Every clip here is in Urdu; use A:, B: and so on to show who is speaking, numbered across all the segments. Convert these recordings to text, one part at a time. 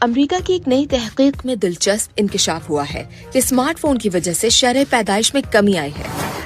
A: امریکہ کی ایک نئی تحقیق میں دلچسپ انکشاف ہوا ہے کہ اسمارٹ فون کی وجہ سے شرح پیدائش میں کمی آئی ہے۔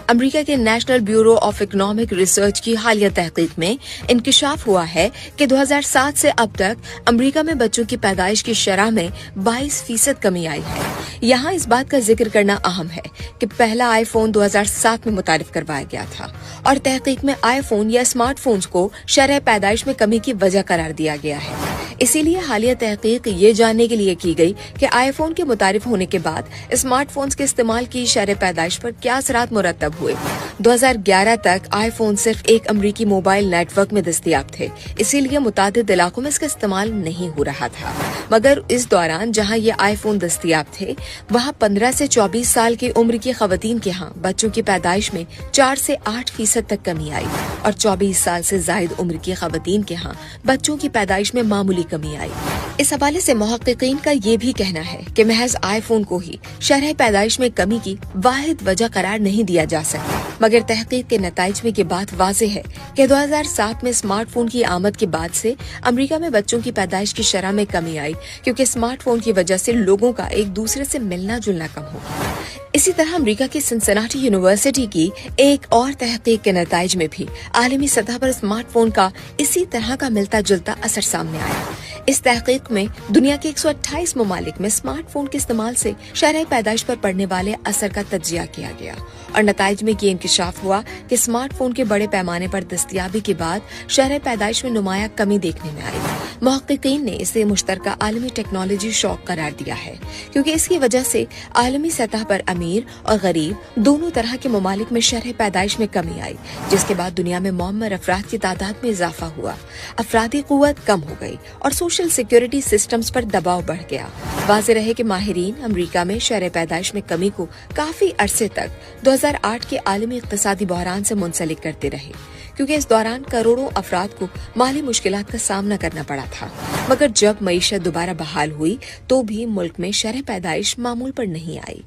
A: امریکہ کے national bureau of economic research کی حالیہ تحقیق میں انکشاف ہوا ہے کہ 2007 سے اب تک امریکہ میں بچوں کی پیدائش کی شرح میں 22% کمی آئی ہے۔ یہاں اس بات کا ذکر کرنا اہم ہے کہ پہلا آئی فون 2007 میں متعارف کروایا گیا تھا اور تحقیق میں آئی فون یا اسمارٹ فونز کو شرح پیدائش میں کمی کی وجہ قرار دیا گیا ہے۔ اسی لیے حالیہ تحقیق یہ جاننے کے لیے کی گئی کہ آئی فون کے متعارف ہونے کے بعد اسمارٹ فونز کے استعمال کی شرح پیدائش پر کیا اثرات مرتب ہوئے۔ 2011 تک آئی فون صرف ایک امریکی موبائل نیٹ ورک میں دستیاب تھے، اسی لیے متعدد علاقوں میں اس کا استعمال نہیں ہو رہا تھا، مگر اس دوران جہاں یہ آئی فون دستیاب تھے وہاں 15 سے 24 سال کی عمر کی خواتین کے ہاں بچوں کی پیدائش میں 4 سے 8% تک کمی آئی اور 24 سال سے زائد عمر کی خواتین کے ہاں بچوں کی پیدائش میں معمولی کمی آئی۔ اس حوالے سے محققین کا یہ بھی کہنا ہے کہ محض آئی فون کو ہی شرح پیدائش میں کمی کی واحد وجہ قرار نہیں دیا جا سکتا، مگر تحقیق کے نتائج میں یہ بات واضح ہے کہ 2007 میں اسمارٹ فون کی آمد کے بعد سے امریکہ میں بچوں کی پیدائش کی شرح میں کمی آئی، کیونکہ اسمارٹ فون کی وجہ سے لوگوں کا ایک دوسرے سے ملنا جلنا کم ہو گیا۔ اسی طرح امریکہ کی سنسناٹی یونیورسٹی کی ایک اور تحقیق کے نتائج میں بھی عالمی سطح پر اسمارٹ فون کا اسی طرح کا ملتا جلتا اثر سامنے آیا۔ اس تحقیق میں دنیا کے 128 ممالک میں اسمارٹ فون کے استعمال سے شرح پیدائش پر پڑنے والے اثر کا تجزیہ کیا گیا اور نتائج میں یہ انکشاف ہوا کہ اسمارٹ فون کے بڑے پیمانے پر دستیابی کے بعد شرح پیدائش میں نمایاں کمی دیکھنے میں آئی۔ محققین نے اسے مشترکہ عالمی ٹیکنالوجی شوق قرار دیا ہے، کیونکہ اس کی وجہ سے عالمی سطح پر امیر اور غریب دونوں طرح کے ممالک میں شرح پیدائش میں کمی آئی، جس کے بعد دنیا میں معمر افراد کی تعداد میں اضافہ ہوا، افرادی قوت کم ہو گئی اور سوشل سیکیورٹی سسٹمز پر دباؤ بڑھ گیا۔ واضح رہے کہ ماہرین امریکہ میں شرح پیدائش میں کمی کو کافی عرصے تک 2008 کے عالمی اقتصادی بحران سے منسلک کرتے رہے، کیونکہ اس دوران کروڑوں افراد کو مالی مشکلات کا سامنا کرنا پڑا تھا، مگر جب معیشت دوبارہ بحال ہوئی تو بھی ملک میں شرح پیدائش معمول پر نہیں آئی۔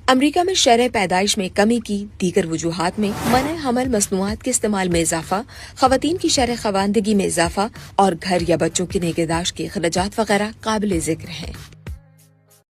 A: امریکہ میں شرح پیدائش میں کمی کی دیگر وجوہات میں منع حمل مصنوعات کے استعمال میں اضافہ، خواتین کی شرح خواندگی میں اضافہ اور گھر یا بچوں کی نگہداشت کے اخراجات وغیرہ قابل ذکر ہیں۔